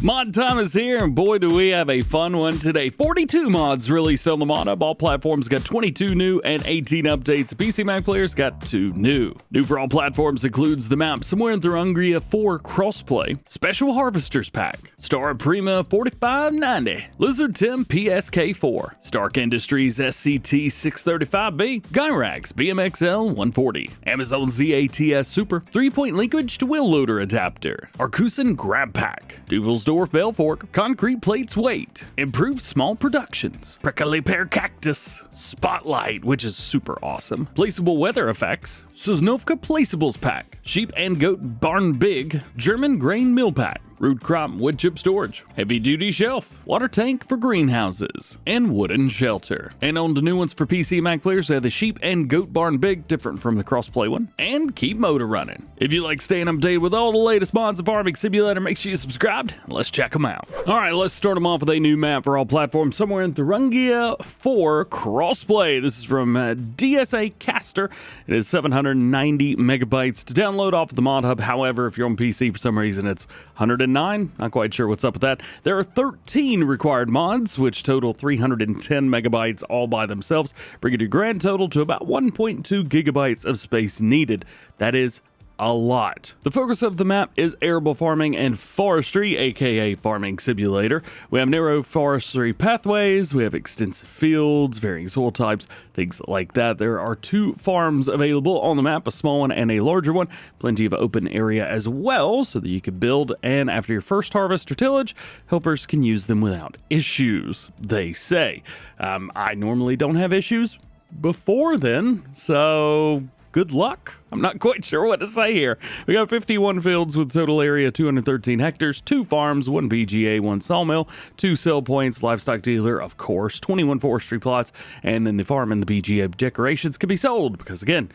Mod time is here, and boy do we have a fun one today. 42 mods released on the Mod Hub. All platforms got 22 new and 18 updates. PC Mac players got 2 new. New for all platforms includes the map Somewhere in Thuringia 4 Crossplay, Special Harvesters Pack, Stara Prima 4590, Lizard TIM PSK 4, Stark Industries SCT 635B, Gyrax BMXL 140, Amazon ZATS Super, 3-point linkage to WheelLoader adapter, Arcusin Grabpack, Duevelsdorf Balefork, concrete plates weight, improved small productions, prickly pear cactus, spotlight, which is super awesome, placeable weather effects, Sosnovka Placeables pack, sheep and goat barn big, German grain mill pack, root crop wood chip storage, heavy duty shelf, water tank for greenhouses, and wooden shelter. And on the new ones for PC Mac players, they have the sheep and goat barn big, different from the crossplay one, and keep motor running. If you like staying updated with all the latest mods of Farming Simulator, make sure you subscribed. Let's check them out. All right, let's start them off with a new map for all platforms, Somewhere in Thuringia 4 Crossplay. This is from DSA Caster. It is 790 megabytes to download off of the Mod Hub. However, if you're on PC for some reason, it's 109. Not quite sure what's up with that. There are 13 required mods, which total 310 megabytes all by themselves, bringing your grand total to about 1.2 gigabytes of space needed. That is a lot. The focus of the map is arable farming and forestry, aka farming simulator. We have narrow forestry pathways, we have extensive fields, varying soil types, things like that. There are 2 farms available on the map, a small one and a larger one. Plenty of open area as well, so that you can build, and after your first harvest or tillage, helpers can use them without issues, they say. I normally don't have issues before then, so good luck. I'm not quite sure what to say here. We got 51 fields with total area 213 hectares, 2 farms, 1 BGA, 1 sawmill, 2 sell points, livestock dealer, of course, 21 forestry plots, and then the farm and the BGA decorations can be sold because, again,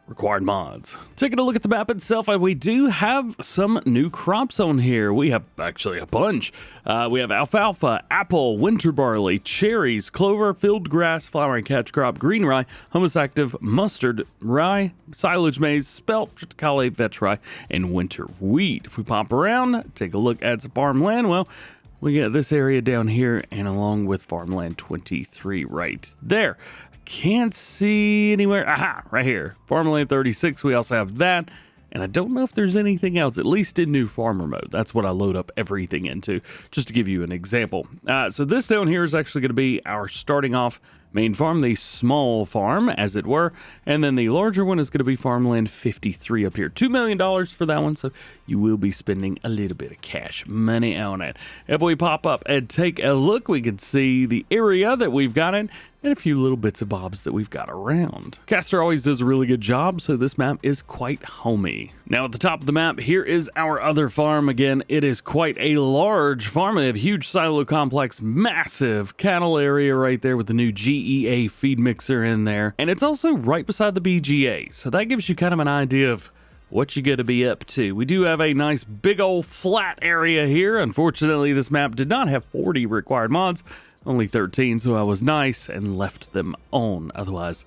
required mods. Taking a look at the map itself, we do have some new crops on here. We have actually a bunch. We have alfalfa, apple, winter barley, cherries, clover, field grass, flowering catch crop, green rye, humus active, mustard, rye, silage maize, spelt, triticale, vetch rye, and winter wheat. If we pop around, take a look at some farmland, well, we got this area down here and along with farmland 23 right there. Can't see anywhere. Aha, right here. Farmland 36, we also have that. And I don't know if there's anything else, at least in new farmer mode. That's what I load up everything into, just to give you an example. So this down here is actually going to be our starting off main farm, the small farm, as it were. And then the larger one is going to be farmland 53 up here. $2 million for that one, so you will be spending a little bit of cash money on it. If we pop up and take a look, we can see the area that we've got in, and a few little bits and bobs that we've got around. Caster always does a really good job, so this map is quite homey. Now at the top of the map, here is our other farm. Again, it is quite a large farm. They have huge silo complex, massive cattle area right there with the new GEA feed mixer in there. And it's also right beside the BGA, so that gives you kind of an idea of what you gotta be up to. We do have a nice big old flat area here. Unfortunately, this map did not have 40 required mods, only 13, so I was nice and left them on. Otherwise,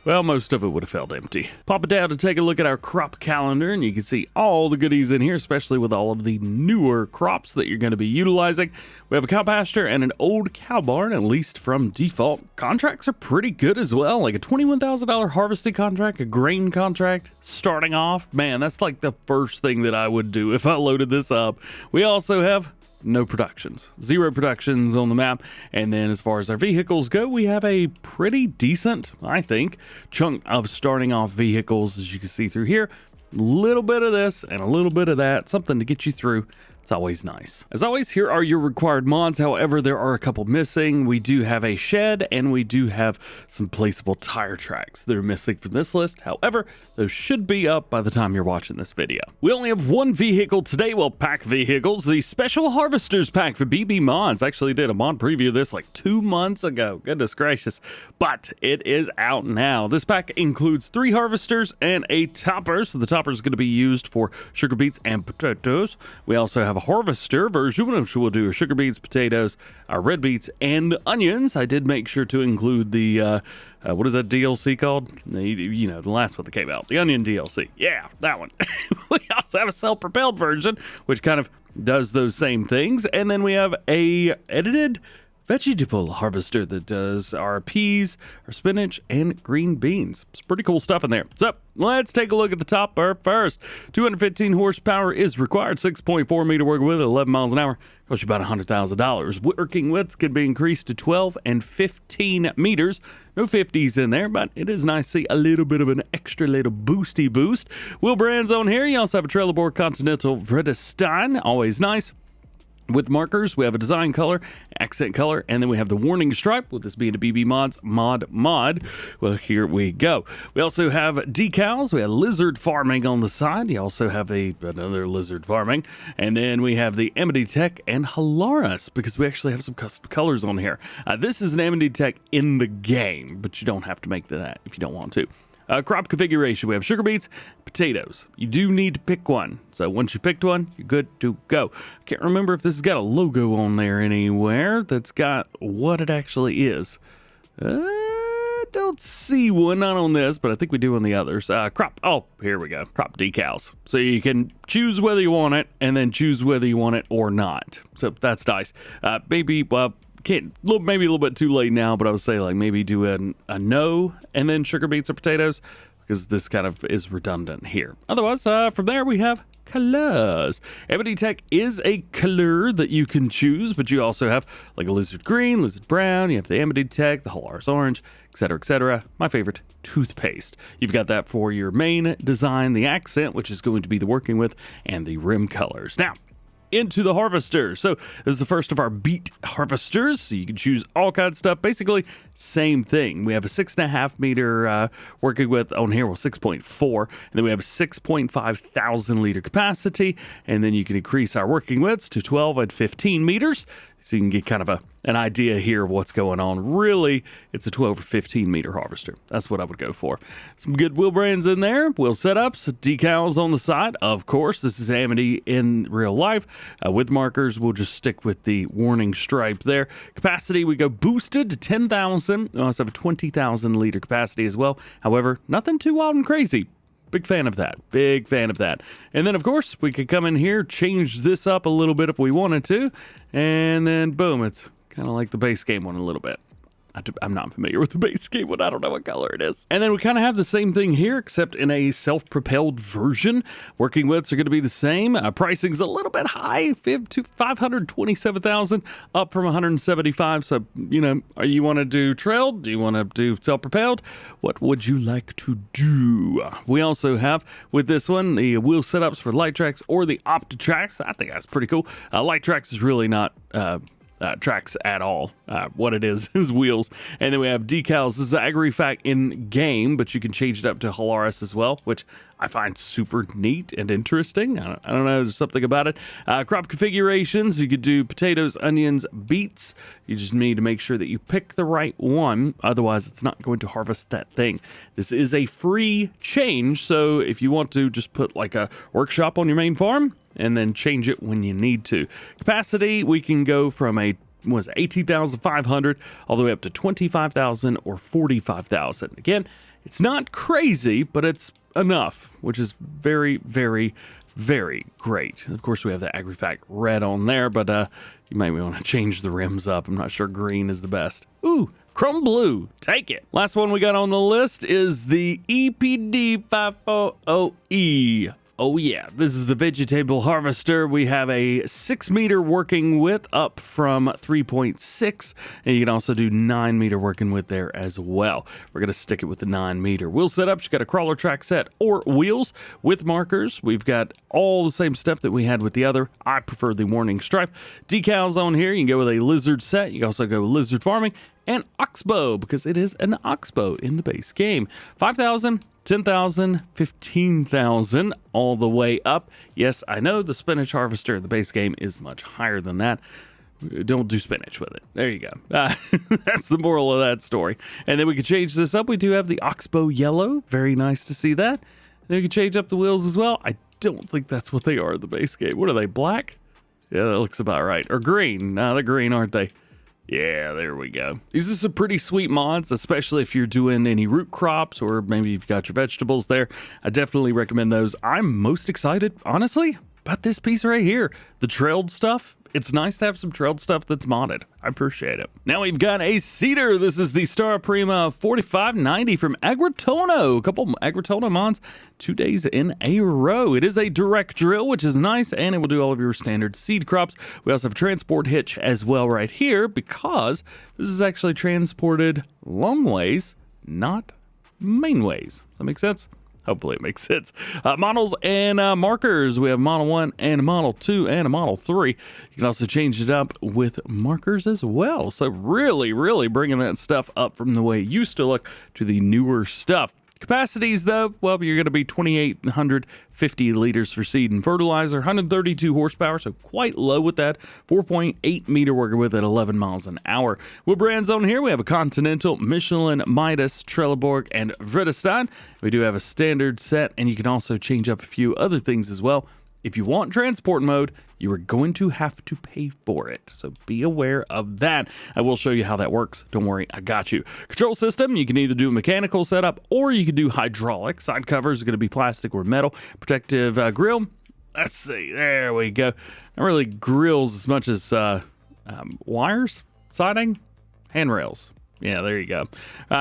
well, most of it would have felt empty. Pop it down to take a look at our crop calendar, and you can see all the goodies in here, especially with all of the newer crops that you're going to be utilizing. We have a cow pasture and an old cow barn, at least from default. Contracts are pretty good as well, like a $21,000 harvesting contract, a grain contract. Starting off, man, that's like the first thing that I would do if I loaded this up. We also have no productions, 0 productions on the map. And then as far as our vehicles go, we have a pretty decent, I think, chunk of starting off vehicles, as you can see through here. A little bit of this and a little bit of that, something to get you through. It's always nice. As always, here are your required mods. However, there are a couple missing. We do have a shed and we do have some placeable tire tracks that are missing from this list. However, those should be up by the time you're watching this video. We only have 1 vehicle today. Well, pack vehicles, the Special Harvesters pack for BB Mods. Actually did a mod preview of this like 2 months ago. Goodness gracious. But it is out now. This pack includes 3 harvesters and a topper. So the topper is going to be used for sugar beets and potatoes. We also have a harvester version, which will do sugar beets, potatoes, red beets, and onions. I did make sure to include the what is that DLC called? You know, the last one that came out, the onion DLC. Yeah, that one. We also have a self-propelled version, which kind of does those same things. And then we have a edited vegetable harvester that does our peas, our spinach, and green beans. It's pretty cool stuff in there. So let's take a look at the top bar first. 215 horsepower is required, 6.4 meter working width, 11 miles an hour. Costs you about $100,000. Working widths could be increased to 12 and 15 meters. No 50s in there, but it is nice to see a little bit of an extra little boosty boost. Wheel brands on here. You also have a trailer board Continental Vredestein, always nice. With markers, we have a design color, accent color, and then we have the warning stripe, with this being a BB Mods mod. Well, here we go. We also have decals. We have lizard farming on the side. You also have another lizard farming. And then we have the Amity Tech and Halaris, because we actually have some custom colors on here. This is an Amity Tech in the game, but you don't have to make that if you don't want to. Crop configuration, we have sugar beets, potatoes. You do need to pick one. So once you picked one, you're good to go. Can't remember if this has got a logo on there anywhere that's got what it actually is. Don't see one, not on this, but I think we do on the others. Crop, oh, here we go. Crop decals. So you can choose whether you want it and then choose whether you want it or not. So that's nice. Maybe a little bit too late now, but I would say like maybe do a no and then sugar beets or potatoes, because this kind of is redundant here. Otherwise, from there we have colors. Amity Tech is a color that you can choose, but you also have like a lizard green, lizard brown. You have the Amity Tech, the Halaris orange, etc., etc. My favorite, toothpaste. You've got that for your main design, the accent, which is going to be the working with, and the rim colors. Now, into the harvester. So this is the first of our beet harvesters. So you can choose all kinds of stuff. Basically, same thing. We have a 6.5 meter working width on here. Well, 6.4. And then we have a 6.5 thousand liter capacity. And then you can increase our working widths to 12 and 15 meters. So you can get kind of an idea here of what's going on. Really, it's a 12 or 15 meter harvester. That's what I would go for. Some good wheel brands in there, wheel setups, decals on the side. Of course, this is Amity in real life. With markers, we'll just stick with the warning stripe there. Capacity, we go boosted to 10,000. We also have a 20,000 liter capacity as well. However, nothing too wild and crazy. Big fan of that. Big fan of that. And then, of course, we could come in here, change this up a little bit if we wanted to. And then, boom, it's kind of like the base game one a little bit. I'm not familiar with the base game one. I don't know what color it is. And then we kind of have the same thing here, except in a self-propelled version. Working widths are going to be the same. Pricing's a little bit high, $527,000, up from $175,000. So, you want to do trailed? Do you want to do self-propelled? What would you like to do? We also have, with this one, the wheel setups for light tracks or the OptiTrax. I think that's pretty cool. Light tracks is really not tracks at all. What it is wheels. And then we have decals. This is AgriFact in game, but you can change it up to Halaris as well, which I find super neat and interesting. I don't know, there's something about it. Crop configurations, you could do potatoes, onions, beets. You just need to make sure that you pick the right one, otherwise it's not going to harvest that thing. This is a free change, so if you want to just put like a workshop on your main farm and then change it when you need to. Capacity, we can go from 18,500 all the way up to 25,000 or 45,000. Again, it's not crazy, but it's enough, which is very, very, very great. Of course, we have the AgriFact red on there, but you might want to change the rims up. I'm not sure green is the best. Ooh, chrome blue, take it. Last one we got on the list is the EPD 540E. Oh yeah, this is the vegetable harvester. We have a 6 meter working width up from 3.6, and you can also do 9 meter working width there as well. We're gonna stick it with the 9 meter. Wheel setups, you got a crawler track set or wheels with markers. We've got all the same stuff that we had with the other. I prefer the warning stripe. Decals on here, you can go with a lizard set. You can also go with lizard farming and oxbow, because it is an oxbow in the base game. 5,000, 10,000, 15,000, all the way up. Yes, I know the spinach harvester in the base game is much higher than that. Don't do spinach with it. There you go. That's the moral of that story. And then we can change this up. We do have the oxbow yellow. Very nice to see that. Then we can change up the wheels as well. I don't think that's what they are in the base game. What are they, black? Yeah, that looks about right. Or green. No, they're green, aren't they? Yeah, there we go. These are some pretty sweet mods, especially if you're doing any root crops or maybe you've got your vegetables there. I definitely recommend those. I'm most excited, honestly, about this piece right here, the trailed stuff. It's nice to have some trailed stuff that's modded. I appreciate it. Now we've got a seeder. This is the Stara Prima 4590 from Agritono. A couple Agritono mods 2 days in a row. It is a direct drill, which is nice, and it will do all of your standard seed crops. We also have a transport hitch as well right here, because this is actually transported long ways, not main ways. Does that make sense? Hopefully it makes sense. Models and markers. We have Model 1 and Model 2 and a Model 3. You can also change it up with markers as well. So really, really bringing that stuff up from the way it used to look to the newer stuff. Capacities, though, well, you're going to be 2,850 liters for seed and fertilizer, 132 horsepower, so quite low with that, 4.8 meter working with at 11 miles an hour. What brands on here? We have a Continental, Michelin, Midas, Trelleborg, and Vredestein. We do have a standard set, and you can also change up a few other things as well. If you want transport mode, you are going to have to pay for it. So be aware of that. I will show you how that works. Don't worry, I got you. Control system, you can either do a mechanical setup or you can do hydraulic. Side covers are going to be plastic or metal. Protective grill. Let's see. There we go. Not really grills as much as wires, siding, handrails. Yeah, there you go.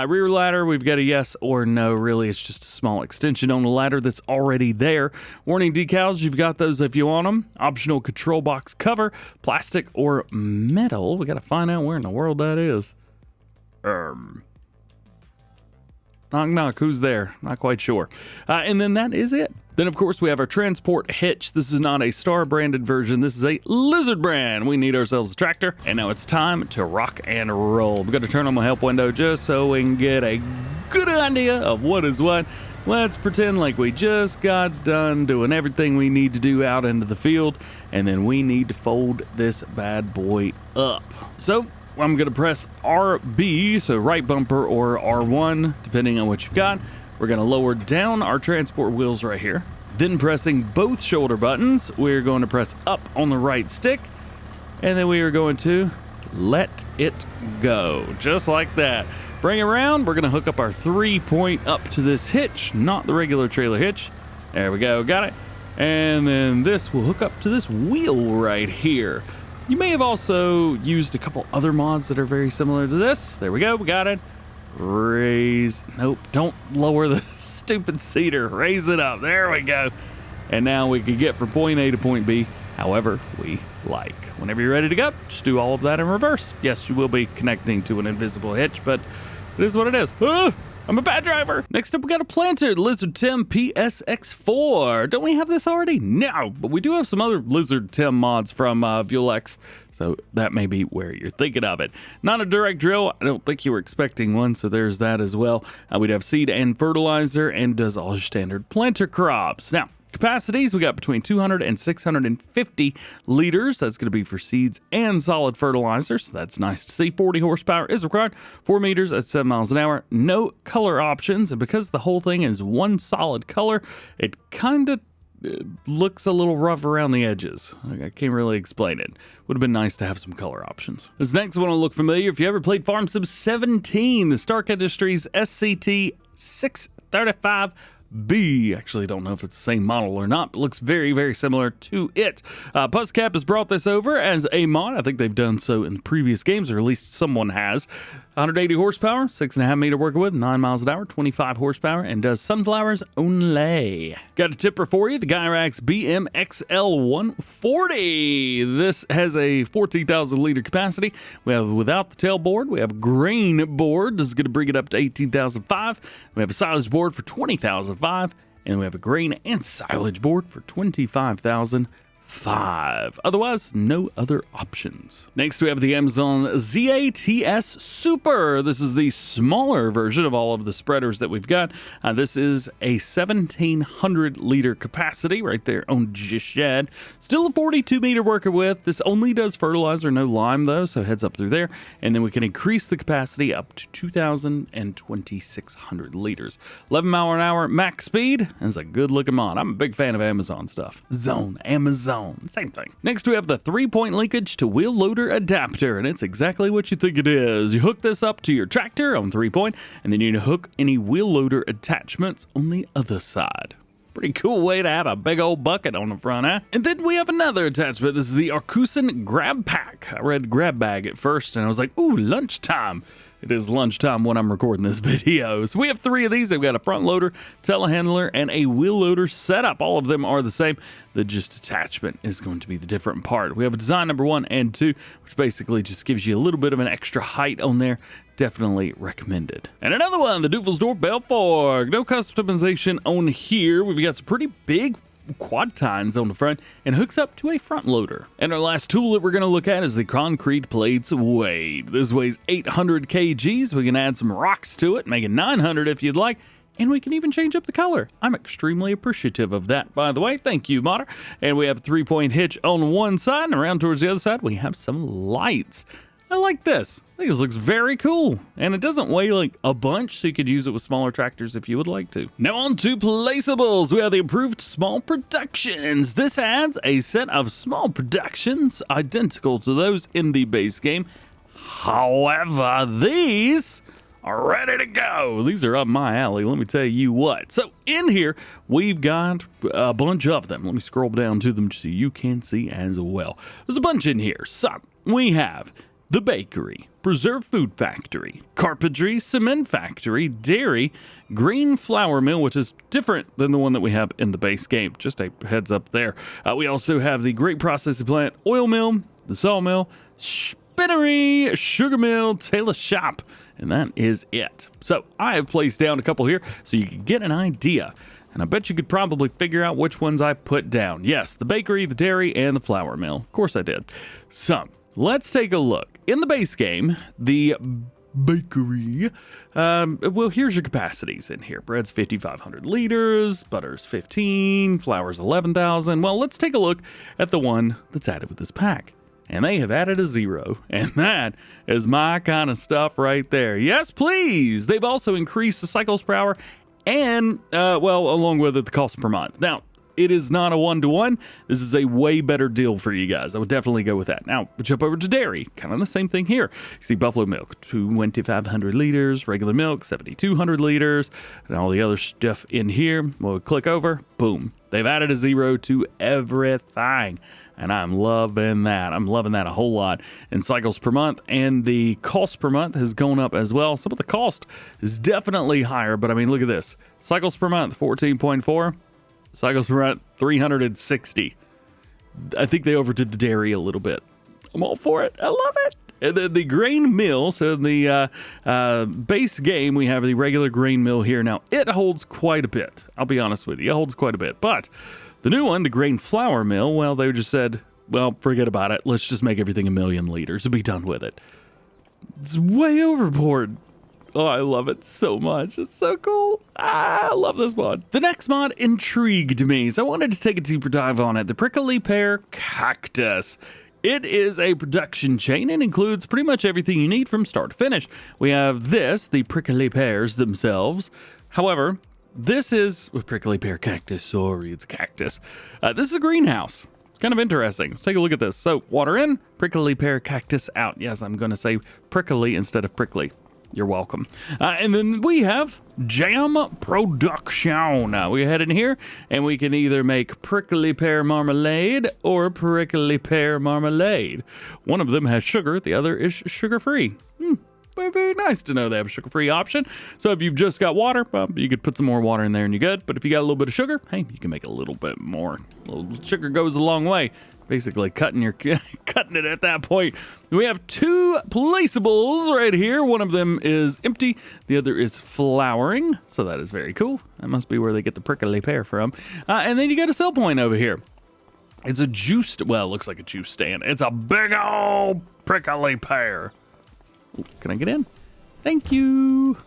Rear ladder, we've got a yes or no. Really, it's just a small extension on the ladder that's already there. Warning decals, you've got those if you want them. Optional control box cover, plastic or metal. We got to find out where in the world that is. Knock, knock, who's there? Not quite sure. And then that is it. Then, of course, we have our transport hitch. This is not a Star branded version. This is a Lizard brand. We need ourselves a tractor. And now it's time to rock and roll. I'm going to turn on my help window just so we can get a good idea of what is what. Let's pretend like we just got done doing everything we need to do out into the field. And then we need to fold this bad boy up. So I'm going to press RB, so right bumper or R1, depending on what you've got. We're going to lower down our transport wheels right here. Then pressing both shoulder buttons, we're going to press up on the right stick. And then we are going to let it go, just like that. Bring it around. We're going to hook up our 3-point up to this hitch, not the regular trailer hitch. There we go, got it. And then this will hook up to this wheel right here. You may have also used a couple other mods that are very similar to this. There we go, we got it. Raise, nope, don't lower the stupid seeder. Raise it up, there we go. And now we can get from point A to point B however we like. Whenever you're ready to go, just do all of that in reverse. Yes, you will be connecting to an invisible hitch, but it is what it is. I'm a bad driver. Next up, we got a planter, Lizard TIM PSK4. Don't we have this already? No, but we do have some other Lizard TIM mods from Vulex, so that may be where you're thinking of it. Not a direct drill. I don't think you were expecting one, so there's that as well. We'd have seed and fertilizer and does all your standard planter crops. Now, capacities, we got between 200 and 650 liters. That's going to be for seeds and solid fertilizer, so that's nice to see. 40 horsepower is required, 4 meters at 7 miles an hour. No color options, and because the whole thing is one solid color, it kind of looks a little rough around the edges. I can't really explain it. Would have been nice to have some color options. This next one will look familiar if you ever played Farm Sim 17, the Stark Industries SCT 635. Actually, don't know if it's the same model or not, but looks very, very similar to it. Puzzcap has brought this over as a mod. I think they've done so in previous games, or at least someone has. 180 horsepower, 6.5 meter working with, 9 miles an hour, 25 horsepower, and does sunflowers only. Got a tipper for you, the Gyrax BMXL 140. This has a 14,000 liter capacity. We have without the tailboard. We have a grain board. This is going to bring it up to 18,005. We have a silage board for 20,005, and we have a grain and silage board for 25,005. Otherwise, no other options. Next, we have the Amazon ZATS Super. This is the smaller version of all of the spreaders that we've got. This is a 1,700 liter capacity right there on the shed. Still a 42 meter worker with. This only does fertilizer, no lime though, so heads up through there. And then we can increase the capacity up to 2,000 and 2,600 liters. 11 mile an hour max speed. That's a good looking mod. I'm a big fan of Amazon stuff. Amazon. Same thing. Next, we have the 3-point linkage to WheelLoader adapter, and it's exactly what you think it is. You hook this up to your tractor on 3-point, and then you hook any WheelLoader attachments on the other side. Pretty cool way to have a big old bucket on the front, huh? And then we have another attachment. This is the Arcusin Grabpack. I read grab bag at first, and I was like, ooh, lunchtime. It is lunchtime when I'm recording this video. So we have 3 of these. They've got a front loader, telehandler, and a wheel loader setup. All of them are the same. The just attachment is going to be the different part. We have a design number 1 and 2, which basically just gives you a little bit of an extra height on there. Definitely recommended. And another one, the Duevelsdorf Balefork. No customization on here. We've got some pretty big quad tines on the front and hooks up to a front loader. And our last tool that we're going to look at is the concrete plates weight. This weighs 800 kgs. We can add some rocks to it, make it 900 if you'd like, and we can even change up the color. I'm extremely appreciative of that, by the way. Thank you, modder. And we have a 3-point hitch on one side, and around towards the other side we have some lights. I like this. I think this looks very cool. And it doesn't weigh like a bunch, so you could use it with smaller tractors if you would like to. Now on to Placeables. We have the improved small productions. This adds a set of small productions identical to those in the base game. However, these are ready to go. These are up my alley, let me tell you what. So in here, we've got a bunch of them. Let me scroll down to them so you can see as well. There's a bunch in here. So we have the bakery, preserved food factory, carpentry, cement factory, dairy, green flour mill, which is different than the one that we have in the base game. Just a heads up there. We also have the grape processing plant, oil mill, the sawmill, spinnery, sugar mill, tailor shop, and that is it. So I have placed down a couple here so you can get an idea. And I bet you could probably figure out which ones I put down. Yes, the bakery, the dairy, and the flour mill. Of course I did. So let's take a look. In the base game, the bakery, well, here's your capacities in here. Bread's 5,500 liters, butter's 15, flour's 11,000. Well, let's take a look at the one that's added with this pack. And they have added a 0, and that is my kind of stuff right there. Yes, please! They've also increased the cycles per hour and, well, along with it, the cost per month. Now, it is not a 1-to-1. This is a way better deal for you guys. I would definitely go with that. Now, we jump over to dairy. Kind of the same thing here. You see buffalo milk, 2,500 liters, regular milk, 7,200 liters, and all the other stuff in here. We'll click over, boom. They've added a 0 to everything, and I'm loving that. I'm loving that a whole lot. And cycles per month and the cost per month has gone up as well. Some of the cost is definitely higher, but I mean, look at this. Cycles per month, 14.4. Cycles per month, 360. I think they overdid the dairy a little bit. I'm all for it. I love it. And then the grain mill, so in the base game, we have the regular grain mill here. Now, it holds quite a bit. I'll be honest with you. It holds quite a bit. But the new one, the grain flour mill, well, they just said, well, forget about it. Let's just make everything 1,000,000 liters and be done with it. It's way overboard. Oh, I love it so much. It's so cool. I love this mod. The next mod intrigued me, so I wanted to take a deeper dive on it. The Prickly Pear Cactus. It is a production chain and includes pretty much everything you need from start to finish. We have this, the prickly pears themselves. However, this is with Prickly Pear Cactus. Sorry, it's cactus. This is a greenhouse. It's kind of interesting. Let's take a look at this. So, water in, Prickly Pear Cactus out. Yes, I'm going to say prickly instead of prickly. You're welcome. And then we have jam production. We head in here and we can either make prickly pear marmalade or prickly pear marmalade. One of them has sugar, the other is sugar-free. Very, very nice to know they have a sugar-free option. So if you've just got water, you could put some more water in there and you're good. But if you got a little bit of sugar, hey, you can make a little bit more. A little sugar goes a long way. Basically cutting it at that point. We have 2 placeables right here. One of them is empty. The other is flowering. So that is very cool. That must be where they get the prickly pear from. And then you got a sell point over here. It's a juice, well, it looks like a juice stand. It's a big old prickly pear. Ooh, can I get in? Thank you.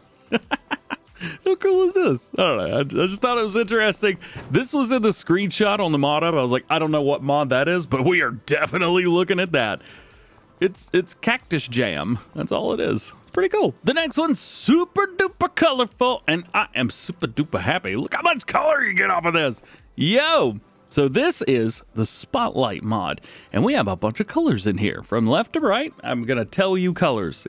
How cool is this? I don't know. I just thought it was interesting. This was in the screenshot on the mod up. I was like, I don't know what mod that is, but we are definitely looking at that. It's cactus jam. That's all it is. It's pretty cool. The next one's super duper colorful, and I am super duper happy. Look how much color you get off of this. Yo, So this is the Spotlight mod, and we have a bunch of colors in here. From left to right, I'm going to tell you colors.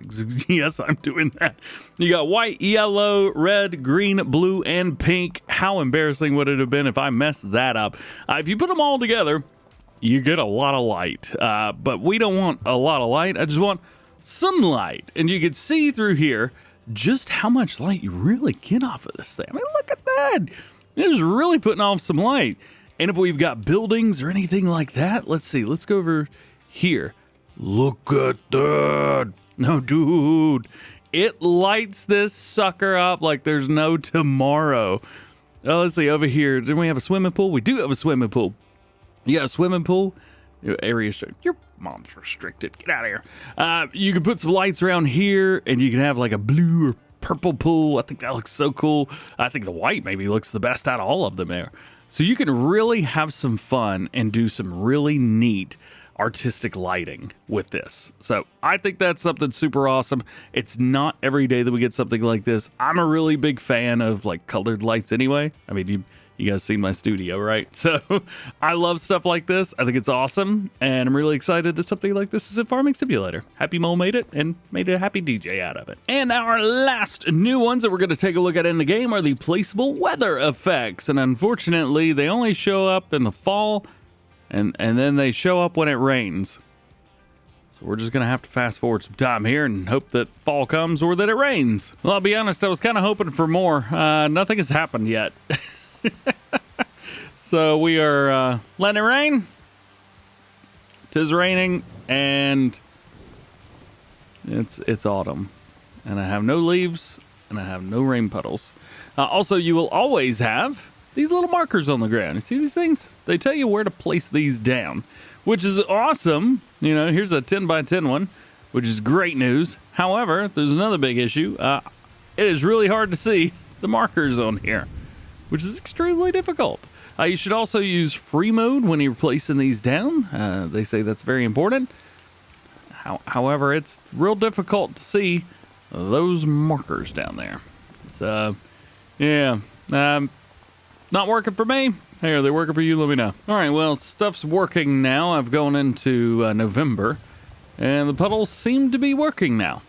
Yes, I'm doing that. You got white, yellow, red, green, blue, and pink. How embarrassing would it have been if I messed that up? If you put them all together, you get a lot of light. But we don't want a lot of light. I just want some light. And you can see through here just how much light you really get off of this thing. I mean, look at that. It is really putting off some light. And if we've got buildings or anything like that, let's see. Let's go over here. Look at that. No, dude. It lights this sucker up like there's no tomorrow. Oh, let's see. Over here. Didn't we have a swimming pool? We do have a swimming pool. You got a swimming pool? Your area. Your mom's restricted. Get out of here. You can put some lights around here, and you can have like a blue or purple pool. I think that looks so cool. I think the white maybe looks the best out of all of them there. So you can really have some fun and do some really neat artistic lighting with this. So I think that's something super awesome. It's not every day that we get something like this. I'm a really big fan of like colored lights anyway. I mean, you guys seen my studio, right? So I love stuff like this. I think it's awesome. And I'm really excited that something like this is in Farming Simulator. Happy Mole made it and made a happy DJ out of it. And our last new ones that we're going to take a look at in the game are the placeable weather effects. And unfortunately, they only show up in the fall and then they show up when it rains. So we're just going to have to fast forward some time here and hope that fall comes or that it rains. Well, I'll be honest, I was kind of hoping for more. Nothing has happened yet. So we are letting it rain. 'Tis raining, and it's autumn, and I have no leaves, and I have no rain puddles. Also, you will always have these little markers on the ground. You see these things? They tell you where to place these down, which is awesome. You know, here's a 10 by 10 one, which is great news. However, there's another big issue. It is really hard to see the markers on here, which is extremely difficult. You should also use free mode when you're placing these down. They say that's very important. However, it's real difficult to see those markers down there. So, yeah, not working for me. Hey, are they working for you? Let me know. All right, well, stuff's working now. I've gone into November, and the puddles seem to be working now.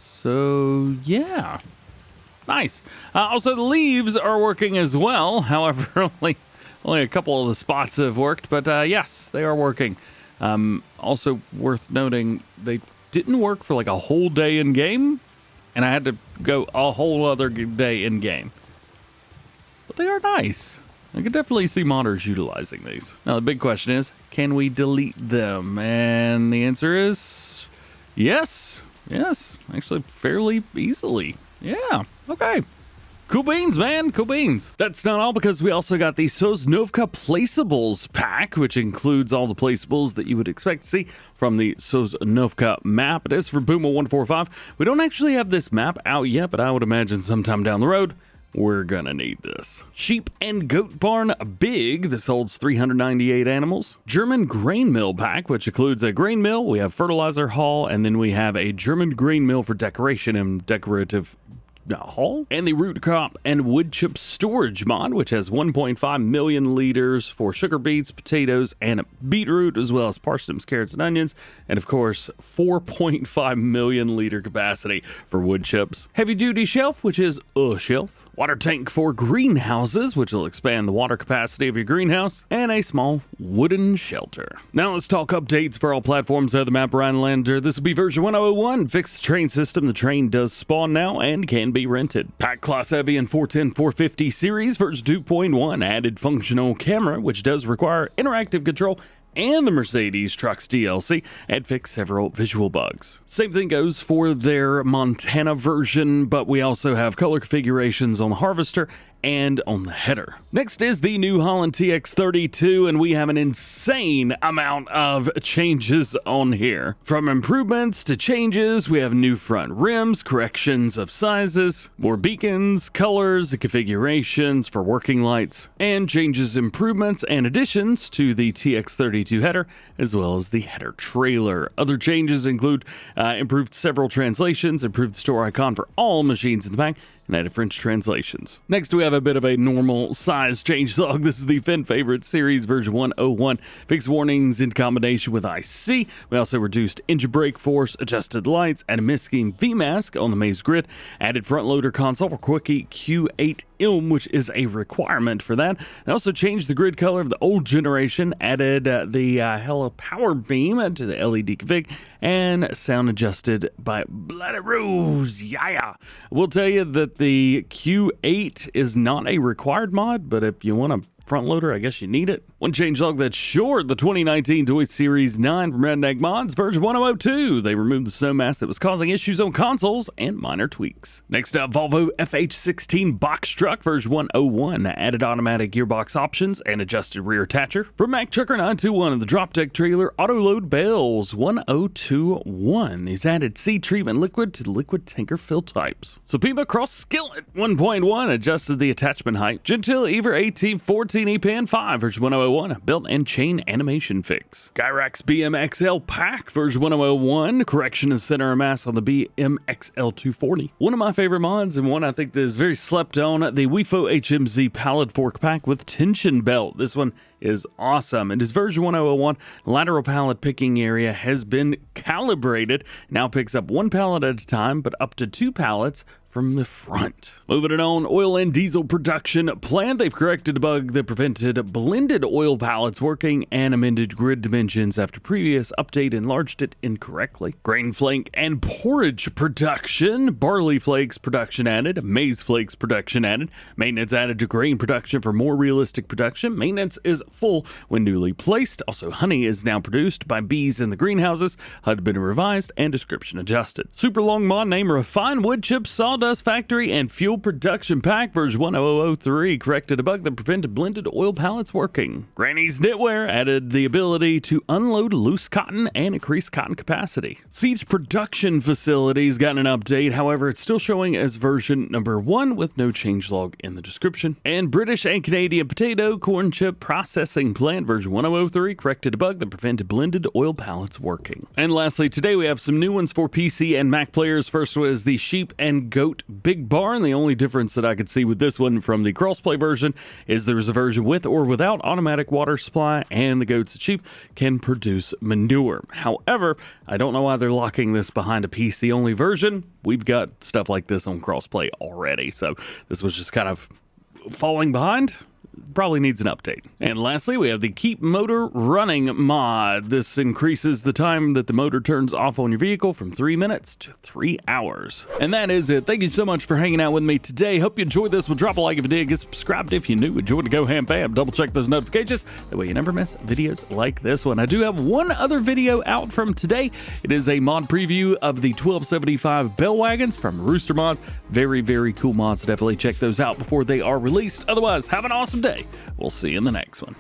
So, yeah. Nice. Also, the leaves are working as well. However, only a couple of the spots have worked, but yes, they are working. Also worth noting, they didn't work for like a whole day in game, and I had to go a whole other day in game. But they are nice. I can definitely see modders utilizing these. Now, the big question is, can we delete them? And the answer is yes. Yes, actually fairly easily. Yeah, okay. Cool beans, man. Cool beans. That's not all, because we also got the Sosnovka Placeables pack, which includes all the placeables that you would expect to see from the Sosnovka map. It is for Boomer 145. We don't actually have this map out yet, but I would imagine sometime down the road, we're gonna need this. Sheep and Goat Barn Big. This holds 398 animals. German Grain Mill pack, which includes a grain mill. We have fertilizer haul, and then we have a German grain mill for decoration and decorative haul, and the root crop and wood chip storage mod, which has 1.5 million liters for sugar beets, potatoes, and beetroot, as well as parsnips, carrots, and onions, and of course 4.5 million liter capacity for wood chips. Heavy duty shelf, which is a shelf. Water tank for greenhouses, which will expand the water capacity of your greenhouse, and a small wooden shelter. Now let's talk updates for all platforms of the map Rheinländer. This will be version 1001. Fixed train system. The train does spawn now and can be rented. Pack Claas Evion 410-450 series version 2.1. Added functional camera, which does require interactive control, and the Mercedes Trucks DLC, and fix several visual bugs. Same thing goes for their Montana version, but we also have color configurations on the harvester and on the header. Next is the new Holland TX 32, and we have an insane amount of changes on here. From improvements to changes, we have new front rims, corrections of sizes, more beacons, colors, and configurations for working lights, and changes, improvements, and additions to the TX 32 header, as well as the header trailer. Other changes include improved several translations, improved store icon for all machines in the pack, and added French translations. Next, we have a bit of a normal size changelog. This is the Fendt Favorit Series version 101. Fixed warnings in combination with IC. We also reduced engine brake force, adjusted lights, and a misscheme VMASK on the maze grid. Added front loader console for quickie Q8 ILM, which is a requirement for that. They also changed the grid color of the old generation, added the Hello Power Beam to the LED config, and sound adjusted by Bloody Rose. Yeah. We'll tell you that the Q8 is not a required mod, but if you want a front loader, I guess you need it. One changelog that's short, the 2019 Deutz Series 9 from Redneck Mods, version 1002. They removed the snow mask that was causing issues on consoles and minor tweaks. Next up, Volvo FH16 box truck, version 101. Added automatic gearbox options and adjusted rear attacher. From Mack Trucker 921, the Dropdeck trailer Autoload Bales 1021. He's added seed treatment liquid to liquid tanker fill types. Sopema Croskillette 1.1 adjusted the attachment height. Jeantil EVR 1814 EPN 5 version 1001, belt and chain animation fix. Gyrax BMXL pack version 1001, correction of center of mass on the BMXL 240. One of my favorite mods, and one I think that is very slept on, the Wifo HMZ pallet fork pack with TensionBelt. This one is awesome. It is version 1001. Lateral pallet picking area has been calibrated. Now picks up one pallet at a time, but up to 2 pallets from the front. Moving it on, oil and diesel production plant. They've corrected a bug that prevented blended oil pallets working and amended grid dimensions after previous update enlarged it incorrectly. Grain flake and porridge production. Barley flakes production added. Maize flakes production added. Maintenance added to grain production for more realistic production. Maintenance is full when newly placed. Also, honey is now produced by bees in the greenhouses. HUD been revised and description adjusted. Super long mod name refined wood chip sawdust factory and fuel production pack version 1003 corrected a bug that prevented blended oil pallets working. Granny's knitwear added the ability to unload loose cotton and increase cotton capacity. Seeds production facilities got an update, however it's still showing as version number 1 with no changelog in the description. And British and Canadian potato corn chip processing plant version 1003 corrected a bug that prevented blended oil pallets working. And lastly, today we have some new ones for PC and Mac players. First was the sheep and goat big barn. The only difference that I could see with this one from the Crossplay version is there's a version with or without automatic water supply, and the goats and sheep can produce manure. However, I don't know why they're locking this behind a PC only version. We've got stuff like this on Crossplay already, so this was just kind of falling behind. Probably needs an update. And lastly, we have the Keep Motor Running mod. This increases the time that the motor turns off on your vehicle from 3 minutes to 3 hours. And that is it. Thank you so much for hanging out with me today. Hope you enjoyed this one. Drop a like if you did. Get subscribed if you're new. Enjoy the Go Ham fam. Double check those notifications. That way you never miss videos like this one. I do have one other video out from today. It is a mod preview of the 1275 Bell Wagons from Rooster Mods. Very, very cool mods. So definitely check those out before they are released. Otherwise, have an awesome day. We'll see you in the next one.